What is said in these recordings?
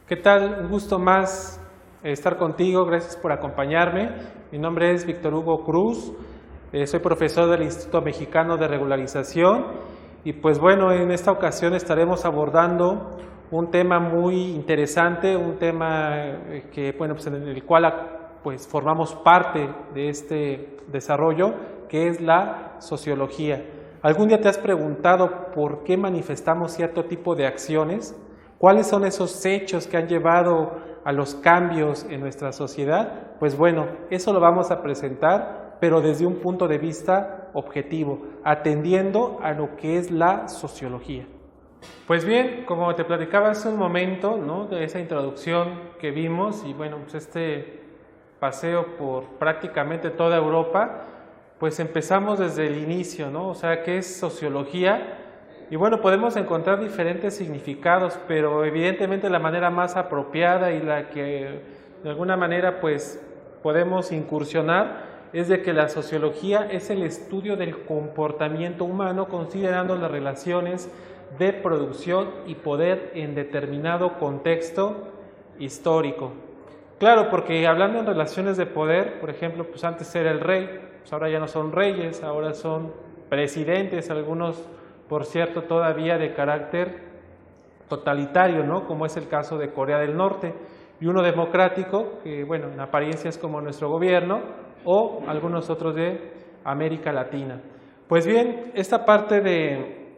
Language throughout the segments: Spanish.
¿Qué tal? Un gusto más estar contigo, gracias por acompañarme. Mi nombre es Víctor Hugo Cruz, soy profesor del Instituto Mexicano de Regularización y pues bueno, en esta ocasión estaremos abordando un tema muy interesante, un tema que bueno, pues en el cual pues formamos parte de este desarrollo, que es la sociología. ¿Algún día te has preguntado por qué manifestamos cierto tipo de acciones? ¿Cuáles son esos hechos que han llevado a los cambios en nuestra sociedad? Pues bueno, eso lo vamos a presentar, pero desde un punto de vista objetivo, atendiendo a lo que es la sociología. Pues bien, como te platicaba hace un momento, ¿no?, de esa introducción que vimos, y bueno, pues este paseo por prácticamente toda Europa, pues empezamos desde el inicio, ¿no? O sea, ¿qué es sociología? Y bueno, podemos encontrar diferentes significados, pero evidentemente la manera más apropiada y la que de alguna manera pues podemos incursionar es de que la sociología es el estudio del comportamiento humano considerando las relaciones de producción y poder en determinado contexto histórico. Claro, porque hablando en relaciones de poder, por ejemplo, pues antes era el rey, pues ahora ya no son reyes, ahora son presidentes, algunos por cierto todavía de carácter totalitario, ¿no?, como es el caso de Corea del Norte, y uno democrático, que bueno, en apariencia es como nuestro gobierno, o algunos otros de América Latina. Pues bien, esta parte de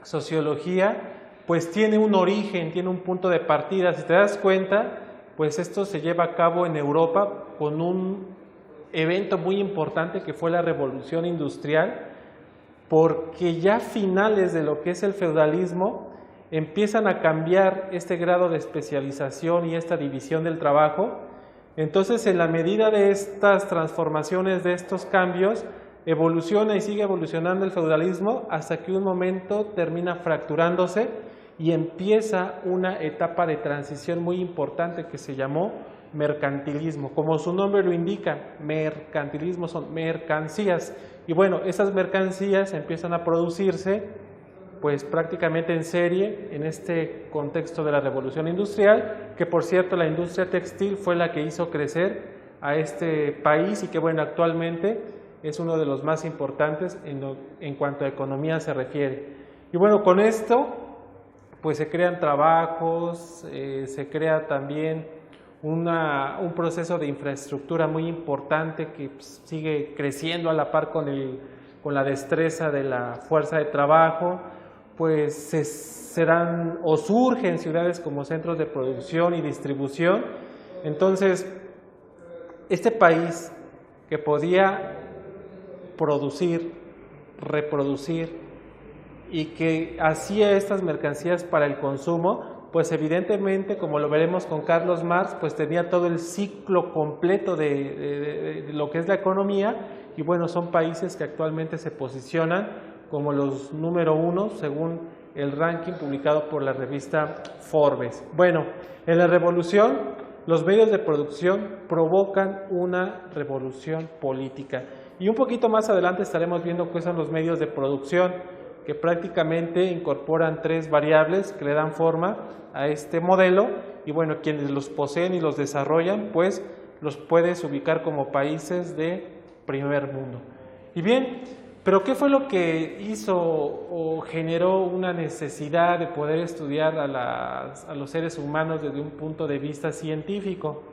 sociología pues tiene un origen, tiene un punto de partida. Si te das cuenta, pues esto se lleva a cabo en Europa con un evento muy importante que fue la Revolución Industrial, porque ya a finales de lo que es el feudalismo empiezan a cambiar este grado de especialización y esta división del trabajo. Entonces, en la medida de estas transformaciones, de estos cambios, evoluciona y sigue evolucionando el feudalismo hasta que un momento termina fracturándose y empieza una etapa de transición muy importante que se llamó mercantilismo. Como su nombre lo indica, mercantilismo son mercancías. Y bueno, esas mercancías empiezan a producirse pues prácticamente en serie en este contexto de la revolución industrial, que por cierto la industria textil fue la que hizo crecer a este país y que bueno, actualmente es uno de los más importantes en cuanto a economía se refiere. Y bueno, con esto pues se crean trabajos, se crea también un proceso de infraestructura muy importante que pues, sigue creciendo a la par con la destreza de la fuerza de trabajo, pues serán o surgen ciudades como centros de producción y distribución. Entonces, este país que podía producir, reproducir y que hacía estas mercancías para el consumo, pues evidentemente, como lo veremos con Carlos Marx, pues tenía todo el ciclo completo de lo que es la economía, y bueno, son países que actualmente se posicionan como los número 1 según el ranking publicado por la revista Forbes. Bueno, en la revolución, los medios de producción provocan una revolución política. Y un poquito más adelante estaremos viendo qué son los medios de producción, que prácticamente incorporan 3 variables que le dan forma a este modelo, y bueno, quienes los poseen y los desarrollan, pues los puedes ubicar como países de primer mundo. Y bien, pero ¿qué fue lo que hizo o generó una necesidad de poder estudiar a los seres humanos desde un punto de vista científico?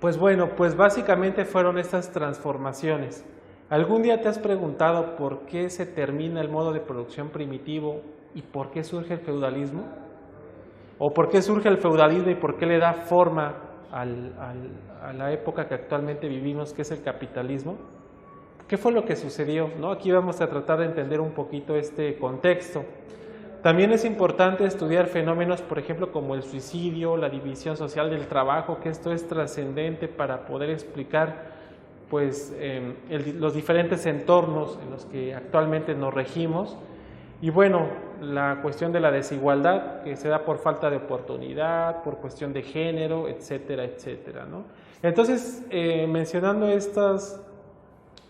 Pues bueno, pues básicamente fueron estas transformaciones. ¿Algún día te has preguntado por qué se termina el modo de producción primitivo y por qué surge el feudalismo? ¿O por qué surge el feudalismo y por qué le da forma a la época que actualmente vivimos, que es el capitalismo? ¿Qué fue lo que sucedió? ¿No? Aquí vamos a tratar de entender un poquito este contexto. También es importante estudiar fenómenos, por ejemplo, como el suicidio, la división social del trabajo, que esto es trascendente para poder explicar pues, los diferentes entornos en los que actualmente nos regimos. Y bueno, la cuestión de la desigualdad que se da por falta de oportunidad, por cuestión de género, etcétera, etcétera, ¿no? Entonces, mencionando estas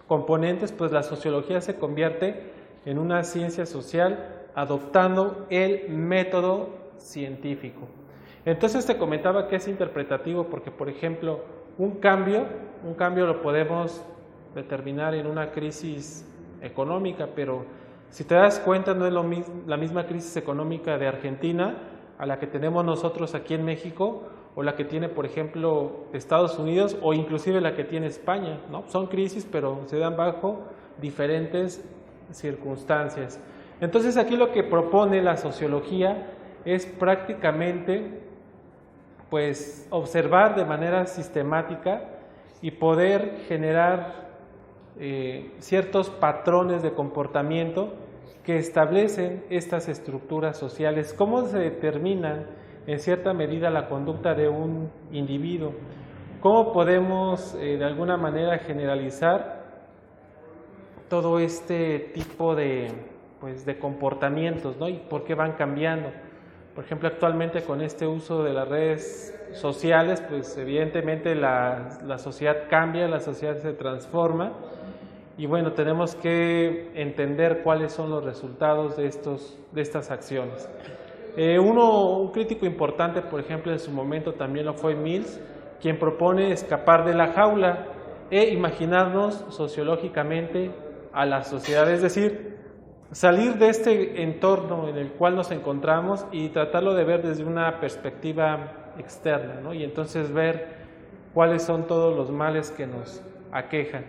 componentes, pues la sociología se convierte en una ciencia social adoptando el método científico. Entonces te comentaba que es interpretativo porque, por ejemplo, un cambio lo podemos determinar en una crisis económica, pero si te das cuenta no es la misma crisis económica de Argentina a la que tenemos nosotros aquí en México, o la que tiene, por ejemplo, Estados Unidos, o inclusive la que tiene España, ¿no? Son crisis, pero se dan bajo diferentes circunstancias. Entonces aquí lo que propone la sociología es prácticamente pues observar de manera sistemática y poder generar ciertos patrones de comportamiento que establecen estas estructuras sociales. ¿Cómo se determinan en cierta medida la conducta de un individuo? ¿Cómo podemos de alguna manera generalizar todo este tipo de comportamientos, ¿no? Y por qué van cambiando? Por ejemplo, actualmente con este uso de las redes sociales, pues evidentemente la sociedad cambia, la sociedad se transforma, y bueno, tenemos que entender cuáles son los resultados de estas acciones. Un crítico importante, por ejemplo, en su momento también lo fue Mills, quien propone escapar de la jaula e imaginarnos sociológicamente a la sociedad, es decir, salir de este entorno en el cual nos encontramos y tratarlo de ver desde una perspectiva externa, ¿no? Y entonces ver cuáles son todos los males que nos aquejan.